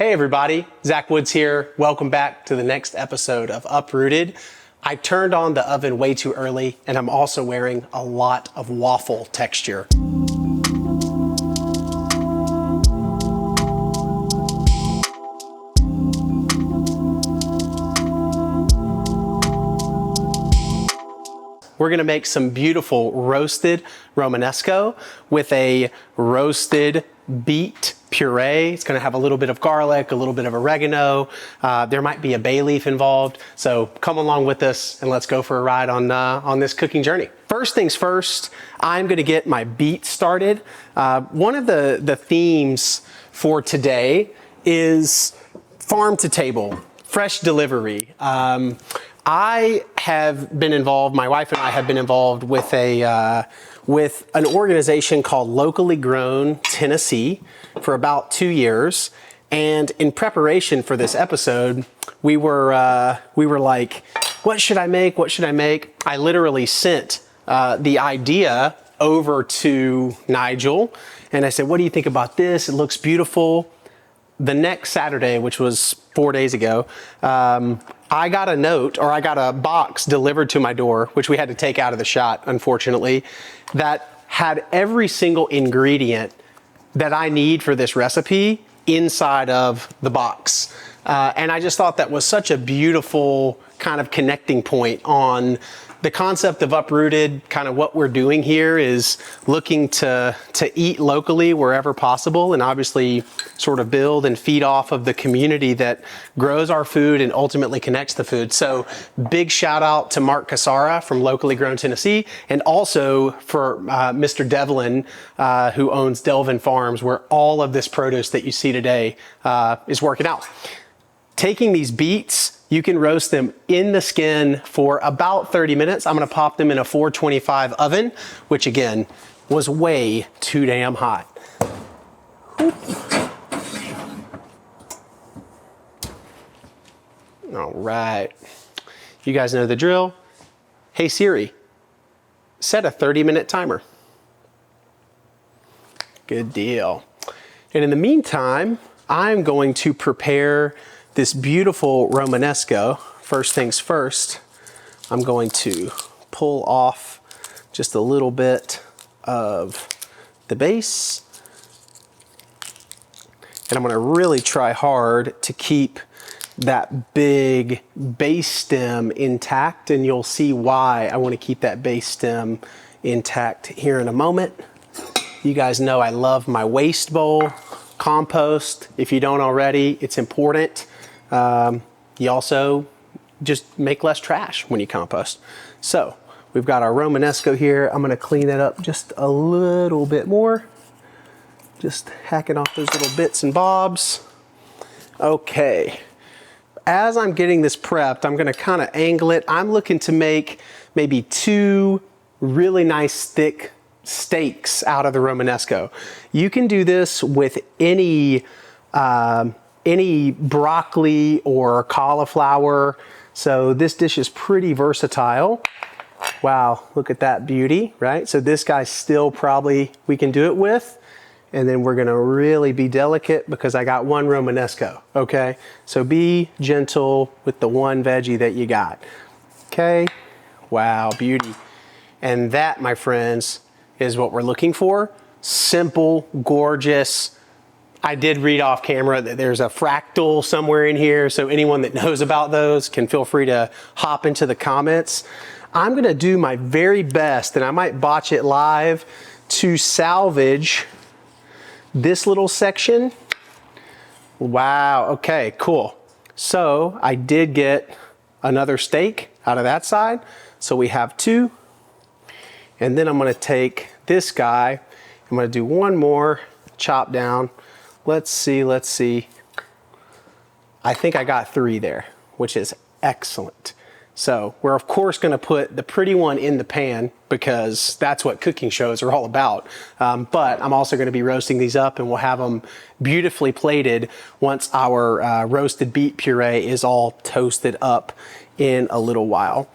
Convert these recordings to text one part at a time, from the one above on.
Hey everybody, Zach Woods here. Welcome back to the next episode of Uprooted. I turned on the oven way too early and I'm also wearing a lot of waffle texture. We're gonna make some beautiful roasted Romanesco with a roasted beet puree. It's gonna have a little bit of garlic, a little bit of oregano. There might be a bay leaf involved. So come along with us and let's go for a ride on this cooking journey. First things first, I'm gonna get my beets started. One of the themes for today is farm to table, fresh delivery. I have been involved, my wife and I have been involved with an organization called Locally Grown Tennessee for about 2 years. And in preparation for this episode, we were like, what should I make? What should I make? I literally sent the idea over to Nigel and I said, what do you think about this? It looks beautiful. The next Saturday, which was 4 days ago, I got a note, or I got a box delivered to my door, which we had to take out of the shot, unfortunately, that had every single ingredient that I need for this recipe inside of the box. And I just thought that was such a beautiful kind of connecting point on the concept of Uprooted. Kind of what we're doing here is looking to eat locally wherever possible, and obviously sort of build and feed off of the community that grows our food and ultimately connects the food. So big shout out to Mark Casara from Locally Grown Tennessee, and also for Mr. Devlin, who owns Delvin Farms, where all of this produce that you see today is working out. Taking these beets, you can roast them in the skin for about 30 minutes. I'm gonna pop them in a 425 oven, which again, was way too damn hot. All right, you guys know the drill. Hey Siri, set a 30-minute timer. Good deal. And in the meantime, I'm going to prepare this beautiful Romanesco. First things first, I'm going to pull off just a little bit of the base. And I'm gonna really try hard to keep that big base stem intact, and you'll see why I wanna keep that base stem intact here in a moment. You guys know I love my waste bowl. Compost, if you don't already, it's important. You also just make less trash when you compost. So we've got our Romanesco here. I'm gonna clean it up just a little bit more. Just hacking off those little bits and bobs. Okay, as I'm getting this prepped, I'm gonna kind of angle it. I'm looking to make maybe 2 really nice thick steaks out of the Romanesco. You can do this with any broccoli or cauliflower. So this dish is pretty versatile. Wow, look at that beauty, right? So this guy's still probably, we can do it with, and then we're gonna really be delicate because I got 1 Romanesco, okay? So be gentle with the 1 veggie that you got, okay? Wow, beauty. And that, my friends, is what we're looking for. Simple, gorgeous. I did read off camera that there's a fractal somewhere in here, so anyone that knows about those can feel free to hop into the comments. I'm gonna do my very best, and I might botch it live, to salvage this little section. Wow, okay, cool. So I did get another steak out of that side, so we have 2. And then I'm gonna take this guy, I'm gonna do 1 more chop down. Let's see. I think I got 3 there, which is excellent. So we're of course gonna put the pretty one in the pan because that's what cooking shows are all about. But I'm also gonna be roasting these up, and we'll have them beautifully plated once our roasted beet puree is all toasted up in a little while.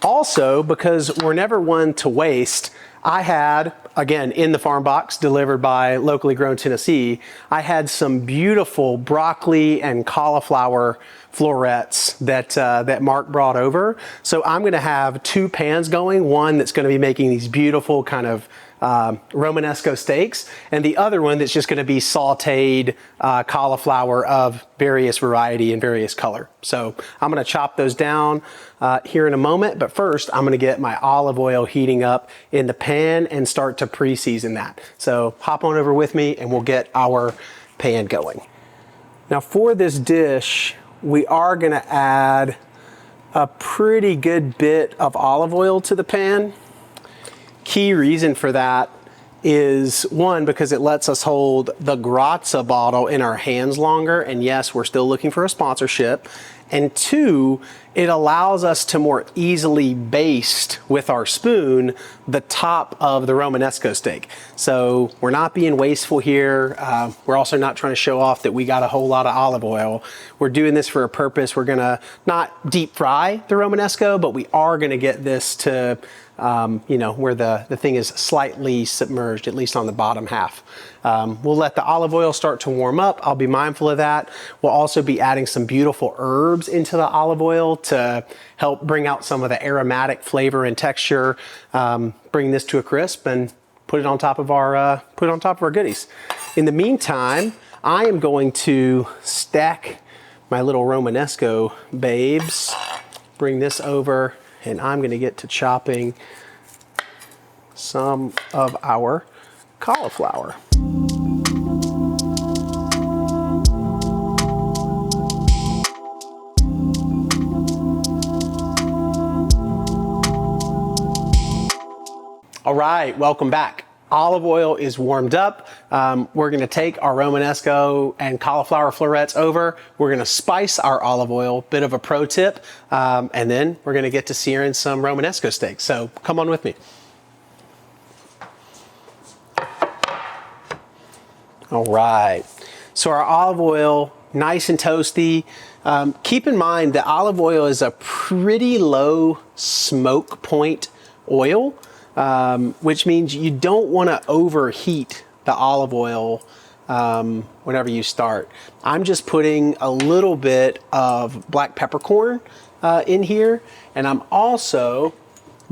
Also, because we're never one to waste, I had again, in the farm box delivered by Locally Grown Tennessee, I had some beautiful broccoli and cauliflower florets that Mark brought over. So I'm gonna have 2 pans going, one that's gonna be making these beautiful kind of Romanesco steaks, and the other one that's just gonna be sauteed cauliflower of various variety and various color. So I'm gonna chop those down here in a moment, but first I'm gonna get my olive oil heating up in the pan and start to pre-season that. So hop on over with me and we'll get our pan going. Now for this dish, we are gonna add a pretty good bit of olive oil to the pan. Key reason for that is, one, because it lets us hold the Grazza bottle in our hands longer, and yes, we're still looking for a sponsorship. And 2, it allows us to more easily baste with our spoon the top of the Romanesco steak. So we're not being wasteful here. We're also not trying to show off that we got a whole lot of olive oil. We're doing this for a purpose. We're gonna not deep fry the Romanesco, but we are gonna get this to you know, where the thing is slightly submerged, at least on the bottom half. We'll let the olive oil start to warm up. I'll be mindful of that. We'll also be adding some beautiful herbs into the olive oil to help bring out some of the aromatic flavor and texture, bring this to a crisp and put it on top of our goodies. In the meantime, I am going to stack my little Romanesco babes, bring this over, and I'm gonna get to chopping some of our cauliflower. All right, welcome back. Olive oil is warmed up. We're gonna take our Romanesco and cauliflower florets over. We're gonna spice our olive oil, bit of a pro tip, and then we're gonna get to searing some Romanesco steaks. So come on with me. All right, so our olive oil, nice and toasty. Keep in mind that olive oil is a pretty low smoke point oil, which means you don't want to overheat the olive oil whenever you start. I'm just putting a little bit of black peppercorn in here, and I'm also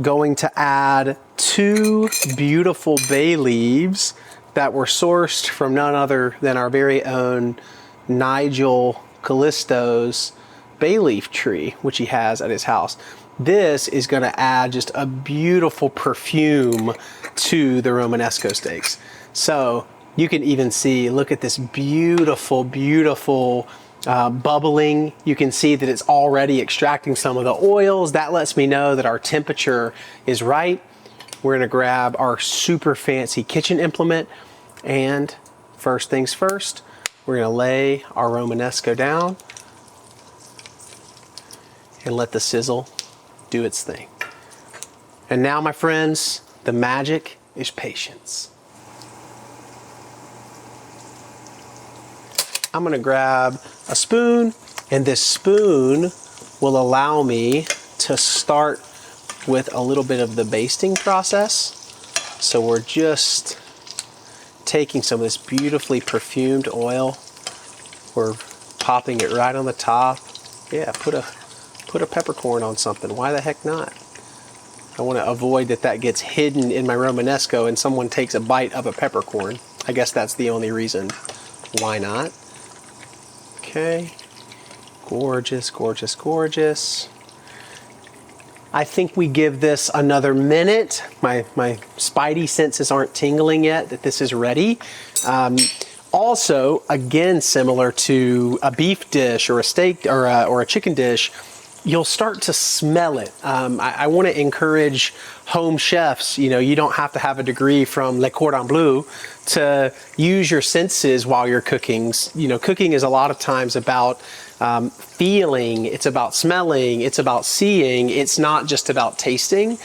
going to add 2 beautiful bay leaves that were sourced from none other than our very own Nigel Callisto's bay leaf tree, which he has at his house. This is going to add just a beautiful perfume to the Romanesco steaks. So you can even see, look at this beautiful, beautiful bubbling. You can see that it's already extracting some of the oils. That lets me know that our temperature is right. We're going to grab our super fancy kitchen implement, and first things first, we're going to lay our Romanesco down and let the sizzle do its thing. And now, my friends, the magic is patience. I'm gonna grab a spoon, and this spoon will allow me to start with a little bit of the basting process. So we're just taking some of this beautifully perfumed oil. We're popping it right on the top. Yeah, put a peppercorn on something. Why the heck not? I want to avoid that gets hidden in my Romanesco and someone takes a bite of a peppercorn. I guess that's the only reason. Why not? Okay. Gorgeous, gorgeous, gorgeous. I think we give this another minute. My spidey senses aren't tingling yet that this is ready. Also, again, similar to a beef dish or a steak or a chicken dish, you'll start to smell it. I want to encourage home chefs, you don't have to have a degree from Le Cordon Bleu to use your senses while you're cooking. Cooking is a lot of times about feeling, it's about smelling, it's about seeing, it's not just about tasting.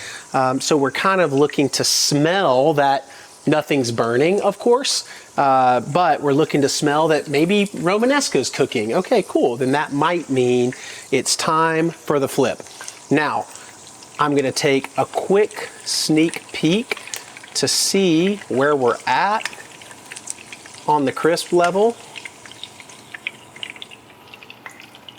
So we're kind of looking to smell that nothing's burning, of course, but we're looking to smell that maybe Romanesco's cooking. Okay, cool. Then that might mean it's time for the flip. Now, I'm gonna take a quick sneak peek to see where we're at on the crisp level.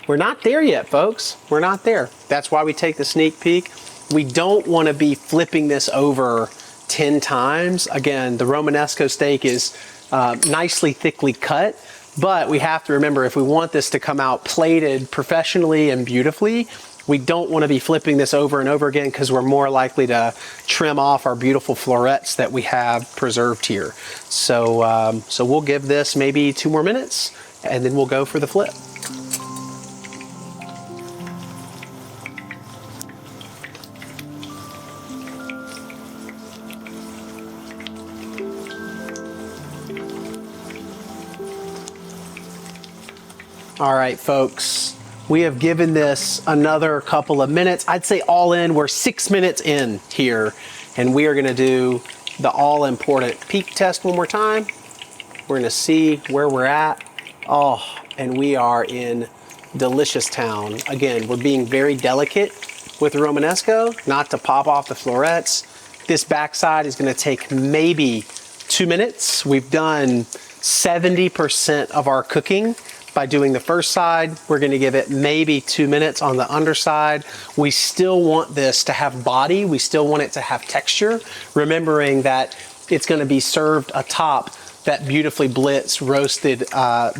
We're not there yet, folks. We're not there. That's why we take the sneak peek. We don't want to be flipping this over 10 times. Again, the Romanesco steak is nicely thickly cut, but we have to remember, if we want this to come out plated professionally and beautifully, we don't want to be flipping this over and over again, because we're more likely to trim off our beautiful florets that we have preserved here. So, so we'll give this maybe 2 more minutes, and then we'll go for the flip. All right, folks, we have given this another couple of minutes. I'd say all in, we're 6 minutes in here, and we are gonna do the all important peak test one more time. We're gonna see where we're at. Oh, and we are in delicious town. Again, we're being very delicate with the Romanesco, not to pop off the florets. This backside is gonna take maybe 2 minutes. We've done 70% of our cooking by doing the first side. We're going to give it maybe 2 minutes on the underside. We still want this to have body. We still want it to have texture, remembering that it's going to be served atop that beautifully blitzed roasted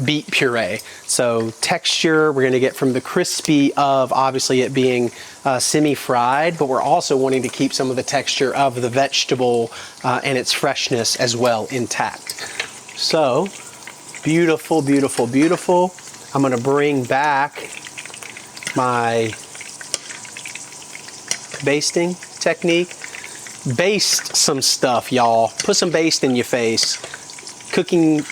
beet puree. So texture we're going to get from the crispy of obviously it being semi-fried, but we're also wanting to keep some of the texture of the vegetable and its freshness as well intact. So beautiful, beautiful, beautiful. I'm gonna bring back my basting technique. Baste some stuff, y'all. Put some baste in your face. Cooking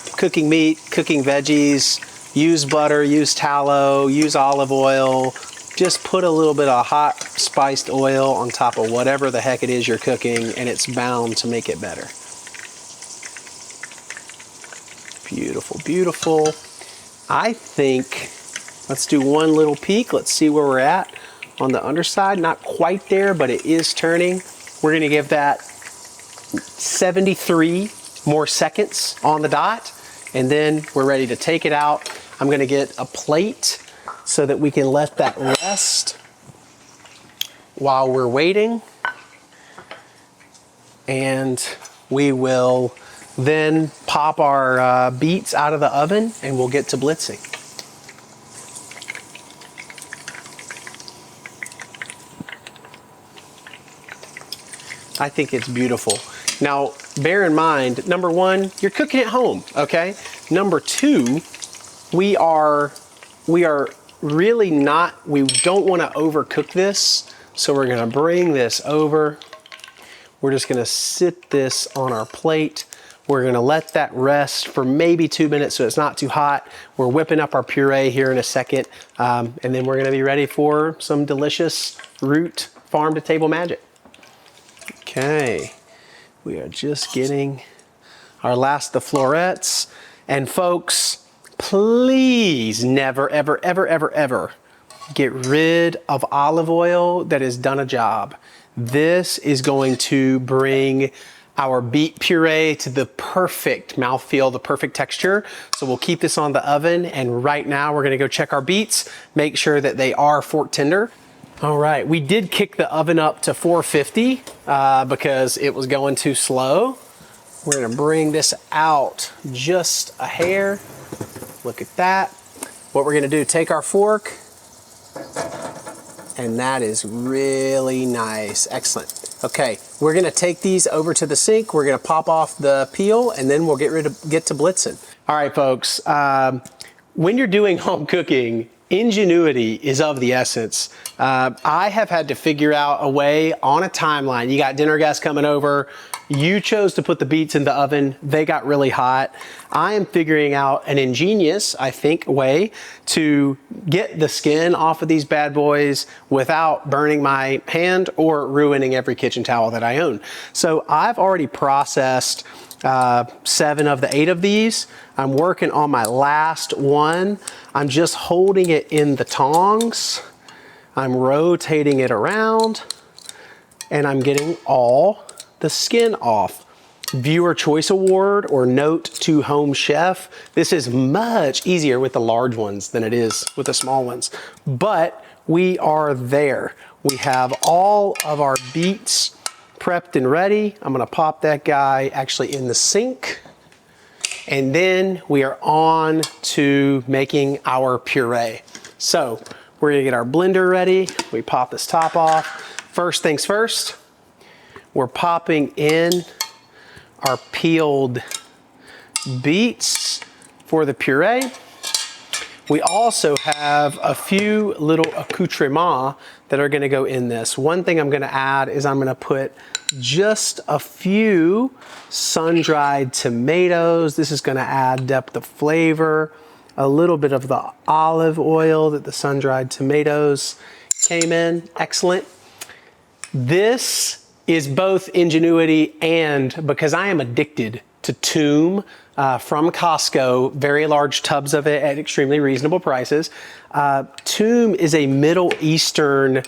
meat, cooking veggies, use butter, use tallow, use olive oil. Just put a little bit of hot spiced oil on top of whatever the heck it is you're cooking, and it's bound to make it better. Beautiful, beautiful. I think, let's do one little peek. Let's see where we're at on the underside. Not quite there, but it is turning. We're gonna give that 73 more seconds on the dot, and then we're ready to take it out. I'm gonna get a plate so that we can let that rest while we're waiting. And we will then pop our beets out of the oven, and we'll get to blitzing. I think it's beautiful. Now, bear in mind, number one, you're cooking at home, okay? Number two, we are really not, we don't want to overcook this, so we're gonna bring this over. We're just gonna sit this on our plate. We're gonna let that rest for maybe 2 minutes so it's not too hot. We're whipping up our puree here in a second, and then we're gonna be ready for some delicious root farm to table magic. Okay, we are just getting our last of florets. And folks, please never, ever, ever, ever, ever get rid of olive oil that has done a job. This is going to bring our beet puree to the perfect mouthfeel, the perfect texture. So we'll keep this on the oven, and right now we're gonna go check our beets, make sure that they are fork tender. All right, we did kick the oven up to 450 because it was going too slow. We're gonna bring this out just a hair. Look at that. What we're gonna do, take our fork, and that is really nice, excellent. Okay, we're gonna take these over to the sink. We're gonna pop off the peel, and then we'll get to blitzing. All right, folks, when you're doing home cooking, ingenuity is of the essence. I have had to figure out a way on a timeline. You got dinner guests coming over. You chose to put the beets in the oven. They got really hot. I am figuring out an ingenious, I think, way to get the skin off of these bad boys without burning my hand or ruining every kitchen towel that I own. So I've already processed 7 of the 8 of these. I'm working on my last one. I'm just holding it in the tongs. I'm rotating it around, and I'm getting all the skin off. Viewer Choice Award or Note to Home Chef. This is much easier with the large ones than it is with the small ones, but we are there. We have all of our beets prepped and ready. I'm gonna pop that guy actually in the sink. And then we are on to making our puree. So we're gonna get our blender ready. We pop this top off. First things first, we're popping in our peeled beets for the puree. We also have a few little accoutrements that are gonna go in this. One thing I'm gonna add is I'm gonna put just a few sun-dried tomatoes. This is gonna add depth of flavor. A little bit of the olive oil that the sun-dried tomatoes came in. Excellent. This is both ingenuity and because I am addicted to Toom from Costco, very large tubs of it at extremely reasonable prices. Toom is a Middle Eastern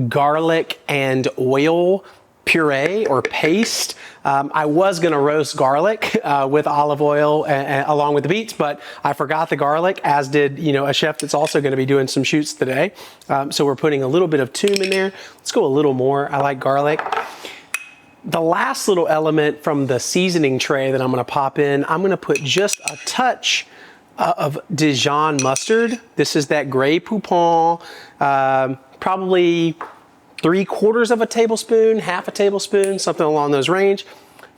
garlic and oil puree or paste. I was gonna roast garlic with olive oil along with the beets, but I forgot the garlic, as did a chef that's also gonna be doing some shoots today. So we're putting a little bit of Toom in there. Let's go a little more. I like garlic. The last little element from the seasoning tray that I'm gonna pop in, I'm gonna put just a touch of Dijon mustard. This is that Grey Poupon, probably 3/4 of a tablespoon, half a tablespoon, something along those range.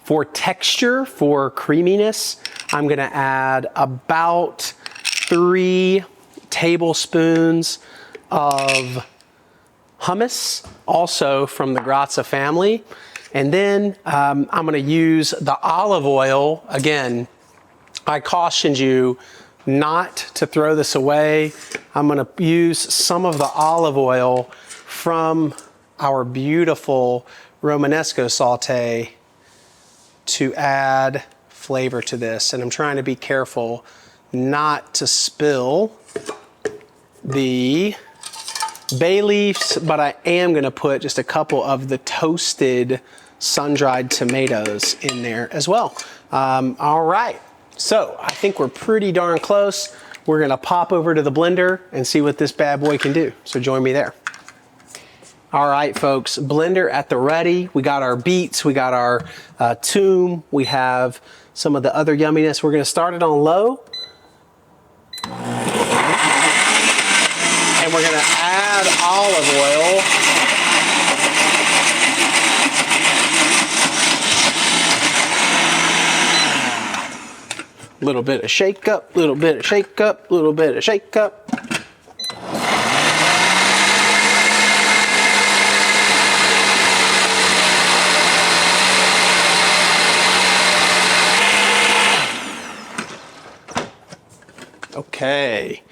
For texture, for creaminess, I'm gonna add about 3 tablespoons of hummus, also from the Grazia family. And then I'm gonna use the olive oil. Again, I cautioned you not to throw this away. I'm gonna use some of the olive oil from our beautiful Romanesco saute to add flavor to this. And I'm trying to be careful not to spill the bay leaves, but I am gonna put just a couple of the toasted sun-dried tomatoes in there as well. All right, so I think we're pretty darn close. We're gonna pop over to the blender and see what this bad boy can do. So join me there. All right, folks, blender at the ready. We got our beets, we got our Toom, we have some of the other yumminess. We're gonna start it on low. And we're gonna add olive oil. Little bit of shake up, little bit of shake up, little bit of shake up. Okay,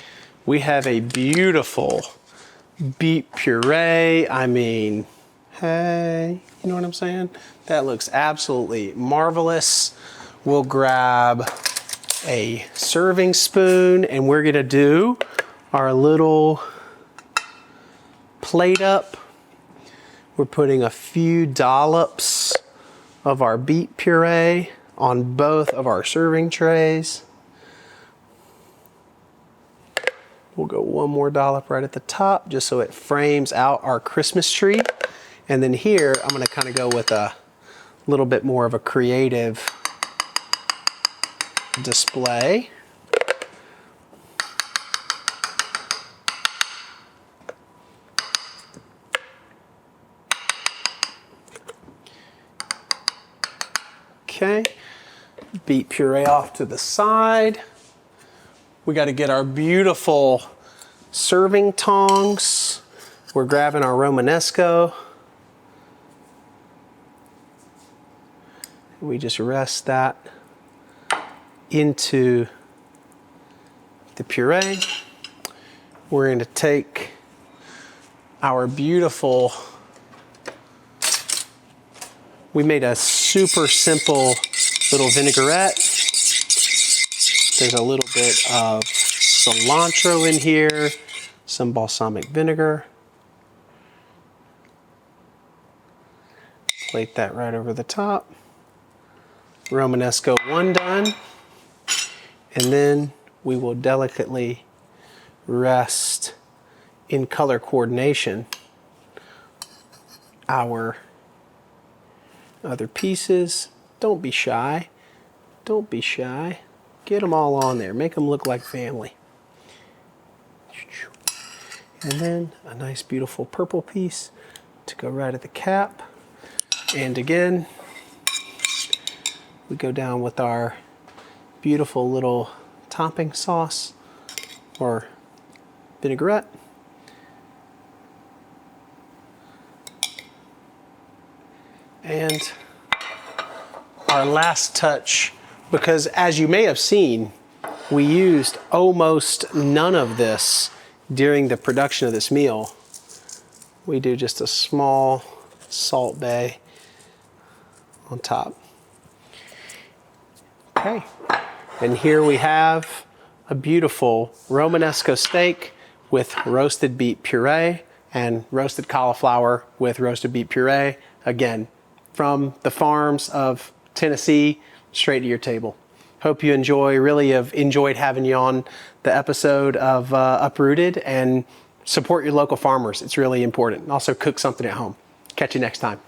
we have a beautiful beet puree. I mean, hey, you know what I'm saying? That looks absolutely marvelous. We'll grab a serving spoon and we're gonna do our little plate up. We're putting a few dollops of our beet puree on both of our serving trays. We'll go one more dollop right at the top just so it frames out our Christmas tree. And then here, I'm gonna kind of go with a little bit more of a creative display. Okay, beet puree off to the side. We got to get our beautiful serving tongs. We're grabbing our Romanesco. We just rest that into the puree. We're going to take our beautiful, we made a super simple little vinaigrette. There's a little bit of cilantro in here, some balsamic vinegar. Plate that right over the top. Romanesco 1 done. And then we will delicately rest in color coordination our other pieces. Don't be shy. Don't be shy. Get them all on there. Make them look like family. And then a nice beautiful purple piece to go right at the cap. And again, we go down with our beautiful little topping sauce or vinaigrette. And our last touch, because as you may have seen, we used almost none of this during the production of this meal. We do just a small Salt Bay on top. Okay, and here we have a beautiful Romanesco steak with roasted beet puree and roasted cauliflower with roasted beet puree. Again, from the farms of Tennessee, straight to your table. Hope you enjoy, really have enjoyed having you on the episode of Uprooted, and support your local farmers. It's really important. Also cook something at home. Catch you next time.